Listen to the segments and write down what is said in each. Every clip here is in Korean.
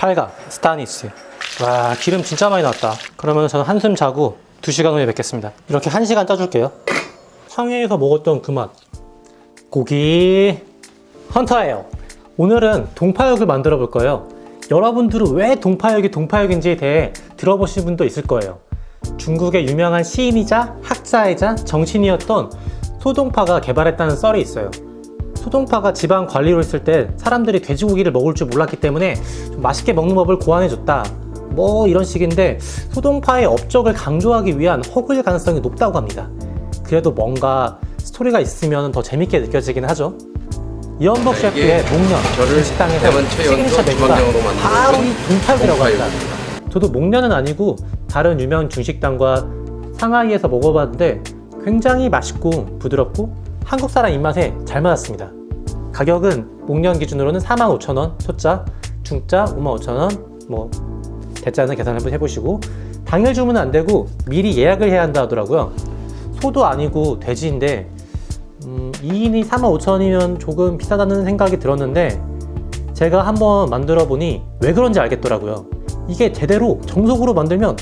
팔가 스타니스. 와, 기름 진짜 많이 나왔다. 그러면 저는 한숨 자고 2시간 후에 뵙겠습니다. 이렇게 1시간 짜줄게요. 상해에서 먹었던 그 맛. 고기 헌터예요. 오늘은 동파육을 만들어 볼 거예요. 여러분들은 왜 동파육인지에 대해 들어보신 분도 있을 거예요. 중국의 유명한 시인이자 학자이자 정신이었던 소동파가 개발했다는 썰이 있어요. 소동파가 지방 관리로 있을 때 사람들이 돼지고기를 먹을 줄 몰랐기 때문에 좀 맛있게 먹는 법을 고안해줬다, 뭐 이런 식인데, 소동파의 업적을 강조하기 위한 허구일 가능성이 높다고 합니다. 그래도 뭔가 스토리가 있으면 더 재밌게 느껴지긴 하죠. 이원복 셰프의 목련 식당에서 시그니처 메뉴가 바로 이 동파육이라고 합니다. 저도 목련은 아니고 다른 유명 중식당과 상하이에서 먹어봤는데 굉장히 맛있고 부드럽고 한국 사람 입맛에 잘 맞았습니다. 가격은 목련 기준으로는 45,000원 소짜, 중짜 55,000원, 뭐 대짜는 계산 한번 해보시고, 당일 주문은 안 되고 미리 예약을 해야 한다 하더라고요. 소도 아니고 돼지인데 2인이 45,000원이면 조금 비싸다는 생각이 들었는데, 제가 한번 만들어 보니 왜 그런지 알겠더라고요. 이게 제대로 정석으로 만들면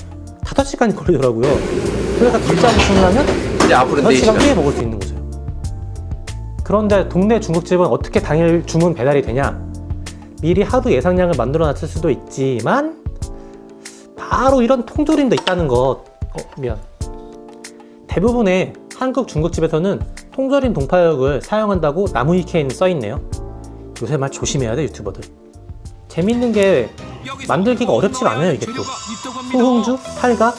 5시간이 걸리더라고요. 그래서 각자 주문하면 5시간 후에 먹을 수 있는 거죠. 그런데 동네 중국집은 어떻게 당일 주문 배달이 되냐? 미리 하루 예상량을 만들어 놨을 수도 있지만 바로 이런 통조림도 있다는 것. 미안. 대부분의 한국 중국집에서는 통조림 동파육을 사용한다고 나무위키에는 써있네요. 요새 말 조심해야 돼, 유튜버들. 재밌는 게 만들기가 어렵지 않아요. 이게 또 소홍주, 팔가,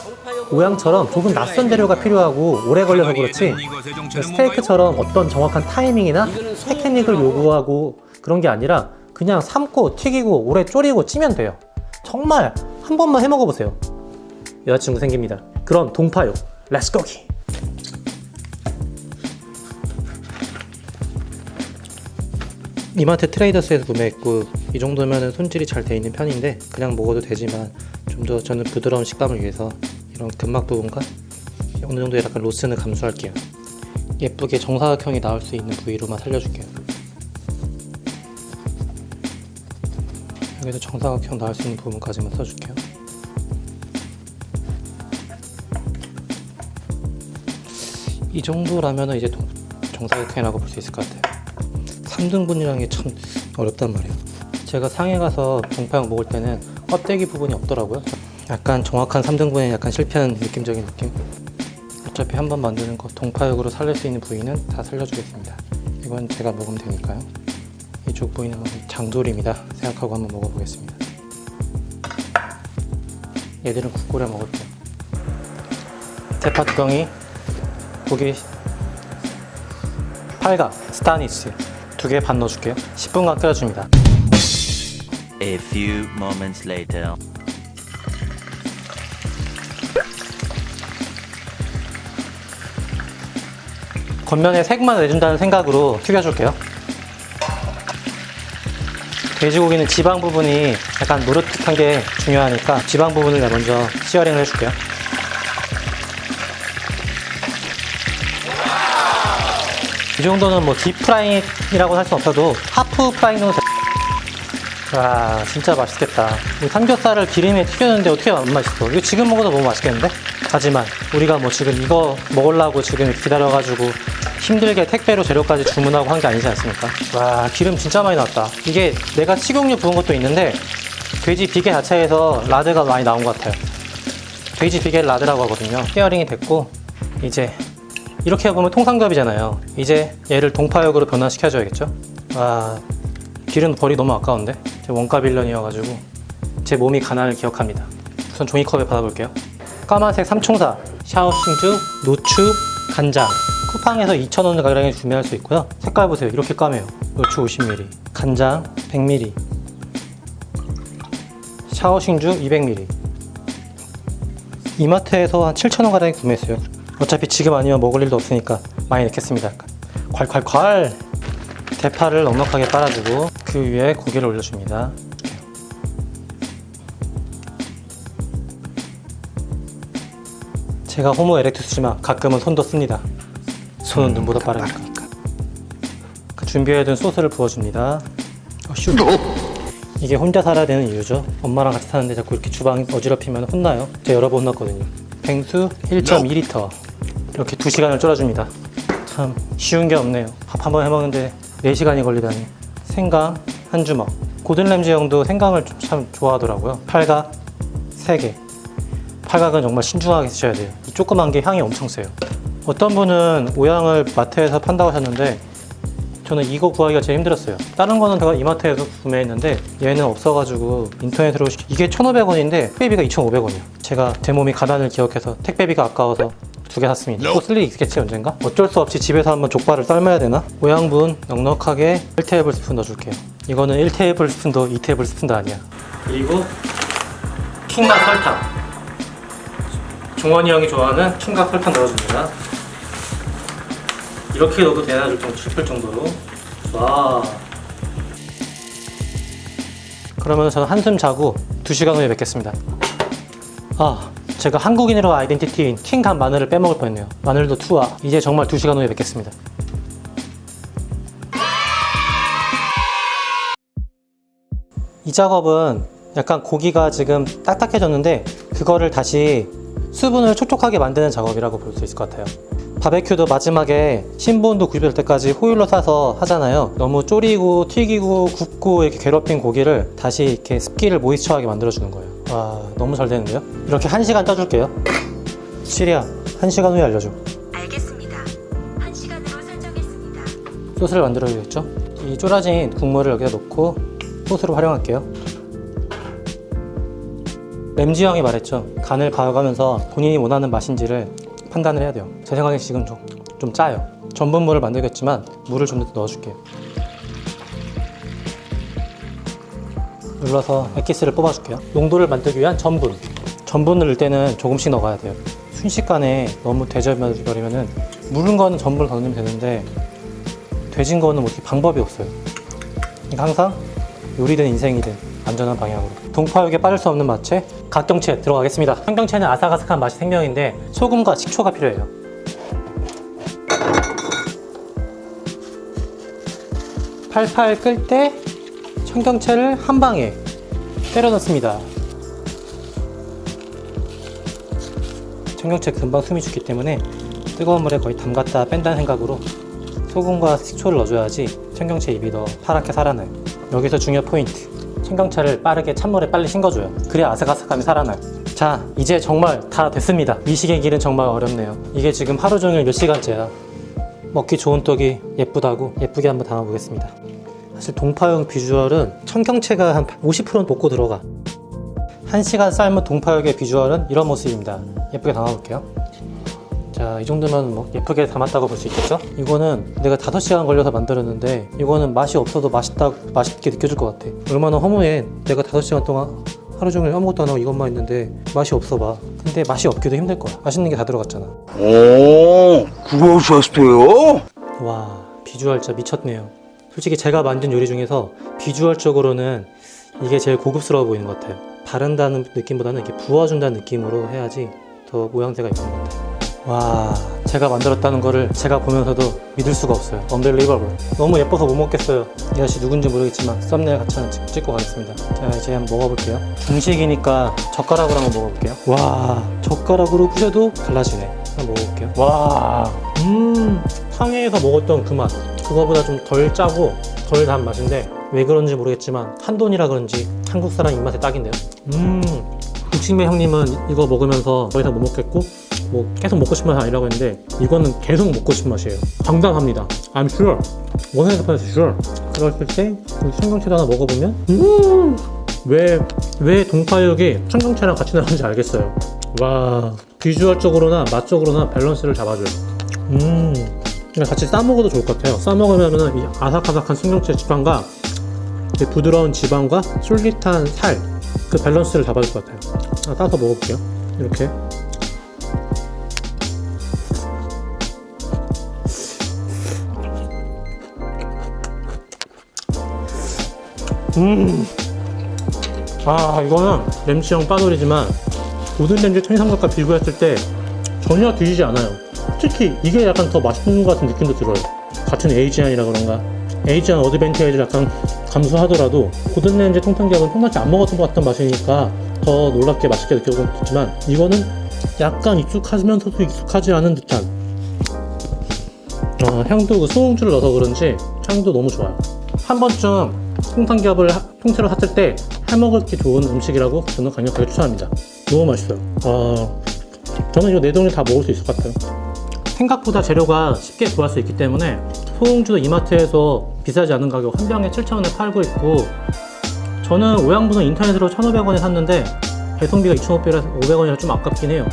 오양처럼 조금 낯선 재료가 필요하고 오래 걸려서 그렇지, 스테이크처럼 어떤 정확한 타이밍이나 테크닉을 요구하고 그런 게 아니라 그냥 삶고 튀기고 오래 졸이고 찌면 돼요. 정말 한 번만 해 먹어보세요. 여자친구 생깁니다. 그럼 동파육 렛츠고기. 이마트 트레이더스에서 구매했고, 이 정도면 손질이 잘 돼 있는 편인데 그냥 먹어도 되지만 좀 더 저는 부드러운 식감을 위해서 이런 근막 부분과 어느 정도의 약간 로스는 감수할게요. 예쁘게 정사각형이 나올 수 있는 부위로만 살려줄게요. 여기서 정사각형 나올 수 있는 부분까지만 써줄게요. 이 정도라면 이제 정사각형이라고 볼 수 있을 것 같아요. 3등분이라는 게 참 어렵단 말이에요. 제가 상해 가서 동파육 먹을 때는 껍데기 부분이 없더라고요. 약간 정확한 3등분에 약간 실패한 느낌적인 느낌. 어차피 한번 만드는 거 동파육으로 살릴 수 있는 부위는 다 살려주겠습니다. 이건 제가 먹으면 되니까요. 이쪽 부위는 장조림이다 생각하고 한번 먹어보겠습니다. 얘들은 국 끓여 먹을게요. 대파 두덩이, 고기 팔가 스타니스 2개 반 넣어줄게요. 10분간 끓여줍니다. A few moments later. 겉면에 색만 내준다는 생각으로 튀겨줄게요. 돼지고기는 지방 부분이 약간 노릇한 게 중요하니까 지방 부분을 먼저 시어링을 해줄게요. 이 정도는 뭐 딥프라이라고 할 수 없어도 하프 프라이는 와, 진짜 맛있겠다. 삼겹살을 기름에 튀겼는데 어떻게 안 맛있어? 이거 지금 먹어도 너무 맛있겠는데? 하지만 우리가 뭐 지금 이거 먹으려고 지금 기다려가지고 힘들게 택배로 재료까지 주문하고 한 게 아니지 않습니까? 와, 기름 진짜 많이 나왔다. 이게 내가 식용유 부은 것도 있는데 돼지 비계 자체에서 라드가 많이 나온 것 같아요. 돼지 비계를 라드라고 하거든요. 페어링이 됐고, 이제 이렇게 보면 통삼겹이잖아요. 이제 얘를 동파육으로 변화시켜줘야겠죠? 와, 기름 버리 너무 아까운데? 제 원가 빌런이어가지고 제 몸이 가난을 기억합니다. 우선 종이컵에 받아볼게요. 까만색 삼총사, 샤오싱주, 노추, 간장. 쿠팡에서 2,000원 가량에 구매할 수 있고요. 색깔 보세요. 이렇게 까매요. 노추 50ml, 간장 100ml, 샤오싱주 200ml. 이마트에서 한 7,000원 가량에 구매했어요. 어차피 지금 아니면 먹을 일도 없으니까 많이 넣겠습니다. 콸콸콸! 대파를 넉넉하게 빨아주고 그 위에 고기를 올려줍니다. 제가 호모 에렉투스지만 가끔은 손도 씁니다. 손은 눈보다 빠르니까. 그 준비해둔 소스를 부어줍니다. 이게 혼자 살아야 되는 이유죠. 엄마랑 같이 사는데 자꾸 이렇게 주방 어지럽히면 혼나요. 제가 여러 번 혼났거든요. 뱅수 1.2리터 이렇게 2시간을 졸아줍니다. 참 쉬운 게 없네요. 밥 한 번 해먹는데 4시간이 걸리다니. 생강 한 주먹. 고든 램지 형도 생강을 참 좋아하더라고요. 팔각 3개. 팔각은 정말 신중하게 쓰셔야 돼요. 이 조그만 게 향이 엄청 세요. 어떤 분은 오양을 마트에서 판다고 하셨는데 저는 이거 구하기가 제일 힘들었어요. 다른 거는 제가 이마트에서 구매했는데 얘는 없어가지고 인터넷으로 이게 1,500원인데 택배비가 2,500원이에요. 제가 제 몸이 가난을 기억해서 택배비가 아까워서 2개 샀습니다. 또 쓸 일이 있겠지 언젠가? 어쩔 수 없이 집에서 한번 족발을 삶아야 되나? 오양분 넉넉하게 1테이블스푼 넣어줄게요. 이거는 1테이블스푼도 2테이블스푼도 아니야. 그리고 킹맛 설탕. 종원이 형이 좋아하는 킹맛 설탕 넣어줍니다. 이렇게 넣어도 되나 싶을 정도로. 와. 그러면 저는 한숨 자고 2시간 후에 뵙겠습니다. 아, 제가 한국인으로 아이덴티티인 킹간 마늘을 빼먹을 뻔했네요. 마늘도 투하. 이제 정말 2시간 후에 뵙겠습니다. 이 작업은 약간 고기가 지금 딱딱해졌는데 그거를 다시 수분을 촉촉하게 만드는 작업이라고 볼 수 있을 것 같아요. 바베큐도 마지막에 신본도 구입될 때까지 호일로 싸서 하잖아요. 너무 졸이고 튀기고 굽고 이렇게 괴롭힌 고기를 다시 이렇게 습기를 모이스처하게 만들어주는 거예요. 와, 너무 잘 되는데요? 이렇게 1시간 떠줄게요. 시리야, 1시간 후에 알려줘. 알겠습니다. 1시간으로 설정했습니다. 소스를 만들어야겠죠? 이 쫄아진 국물을 여기다 넣고 소스로 활용할게요. 램지 형이 말했죠. 간을 봐가면서 본인이 원하는 맛인지를 판단을 해야 돼요. 제 생각에 지금 좀 짜요. 전분물을 만들겠지만 물을 좀 더 넣어줄게요. 눌러서 액기스를 뽑아줄게요. 농도를 만들기 위한 전분. 전분을 넣을 때는 조금씩 넣어야 돼요. 순식간에 너무 되져버리면은 무른 거는 전분을 더 넣으면 되는데 돼진 거는 뭐 어떻게 방법이 없어요. 그러니까 항상 요리든 인생이든 안전한 방향으로. 동파육에 빠질 수 없는 마체 갓경채 들어가겠습니다. 청경채는 아삭아삭한 맛이 생명인데 소금과 식초가 필요해요. 팔팔 끓을 때 청경채를 한 방에 때려 넣습니다. 청경채 금방 숨이 죽기 때문에 뜨거운 물에 거의 담갔다 뺀다는 생각으로 소금과 식초를 넣어줘야지 청경채 잎이 더 파랗게 살아나요. 여기서 중요 포인트. 청경채를 빠르게 찬물에 빨리 헹궈줘요. 그래야 아삭아삭함이 살아나요. 자, 이제 정말 다 됐습니다. 미식의 길은 정말 어렵네요. 이게 지금 하루 종일 몇 시간째야. 먹기 좋은 떡이 예쁘다고 예쁘게 한번 담아보겠습니다. 사실 동파육 비주얼은 청경채가 한 50%는 녹고 들어가. 1시간 삶은 동파육의 비주얼은 이런 모습입니다. 예쁘게 담아볼게요. 자, 이 정도면 뭐 예쁘게 담았다고 볼 수 있겠죠? 이거는 내가 5시간 걸려서 만들었는데 이거는 맛이 없어도 맛있게 느껴질 것 같아. 얼마나 허무해. 내가 5시간 동안 하루 종일 아무것도 안 하고 이것만 했는데 맛이 없어 봐. 근데 맛이 없기도 힘들 거야. 맛있는 게 다 들어갔잖아. 오, 그거 하셨어요? 와, 비주얼 진짜 미쳤네요. 솔직히 제가 만든 요리 중에서 비주얼적으로는 이게 제일 고급스러워 보이는 것 같아요. 바른다는 느낌보다는 이렇게 부어준다는 느낌으로 해야지 더 모양새가 있는 것 같아요. 와, 제가 만들었다는 거를 제가 보면서도 믿을 수가 없어요. Unbelievable. 너무 예뻐서 못 먹겠어요. 이 아저씨 누군지 모르겠지만 썸네일 같이 하나 찍고 가겠습니다. 자, 이제 한번 먹어볼게요. 중식이니까 젓가락으로 한번 먹어볼게요. 와, 젓가락으로 부셔도 달라지네. 한번 먹어볼게요. 와, 상해에서 먹었던 그 맛. 그거보다 좀 덜 짜고 덜 단 맛인데 왜 그런지 모르겠지만 한돈이라 그런지 한국 사람 입맛에 딱인데요. 육식맨 형님은 이거 먹으면서 더 이상 못 먹겠고 뭐 계속 먹고 싶은 맛이 아니라고 했는데 이거는 계속 먹고 싶은 맛이에요. 당당합니다. I'm sure. 100% sure. 그랬을 때 청경채도 하나 먹어보면 왜 동파육이 청경채랑 같이 나오는지 알겠어요. 와, 비주얼적으로나 맛적으로나 밸런스를 잡아줘요. 그냥 같이 싸먹어도 좋을 것 같아요. 싸먹으면은 이 아삭아삭한 청경채 지방과 부드러운 지방과 쫄깃한 살, 그 밸런스를 잡아줄 것 같아요. 하나 따서 먹어볼게요. 이렇게. 아, 이거는 램치형 빠돌이지만 모든 램지 천이삼각과 비교했을 때 전혀 뒤지지 않아요. 특히 이게 약간 더 맛있는 것 같은 느낌도 들어요. 같은 에이지안이라 그런가. 에이지한 어드밴티지를 약간 감수하더라도 고든렌즈 통탄기압은 평상시 안 먹었던 것 같던 맛이니까 더 놀랍게 맛있게 느껴보겠지만, 이거는 약간 익숙하면서도 익숙하지 않은 듯한 향도 그 소음주를 넣어서 그런지 향도 너무 좋아요. 한 번쯤 통탄기압을 통째로 샀을 때 해먹기 좋은 음식이라고 저는 강력하게 추천합니다. 너무 맛있어요. 저는 이거 4종류 다 먹을 수 있을 것 같아요. 생각보다 재료가 쉽게 구할 수 있기 때문에 소음주도 이마트에서 비싸지 않은 가격 한 병에 7,000원에 팔고 있고, 저는 오양분은 인터넷으로 1,500원에 샀는데 배송비가 2,500원이라 좀 아깝긴 해요.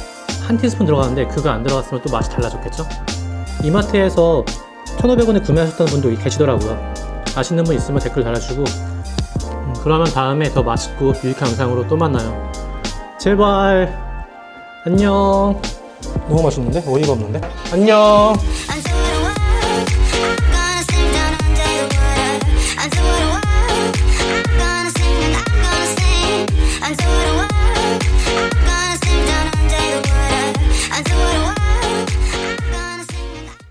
한 티스푼 들어가는데 그거 안 들어갔으면 또 맛이 달라졌겠죠? 이마트에서 1,500원에 구매하셨다는 분도 계시더라고요. 아시는 분 있으면 댓글 달아주시고, 그러면 다음에 더 맛있고 유익한 영상으로 또 만나요. 제발 안녕. 너무 맛있는데? 어이가 없는데? 안녕. Until the world, I'm gonna sing down under the water. Until the world, I'm gonna sing and I'm gonna sing. Until the world,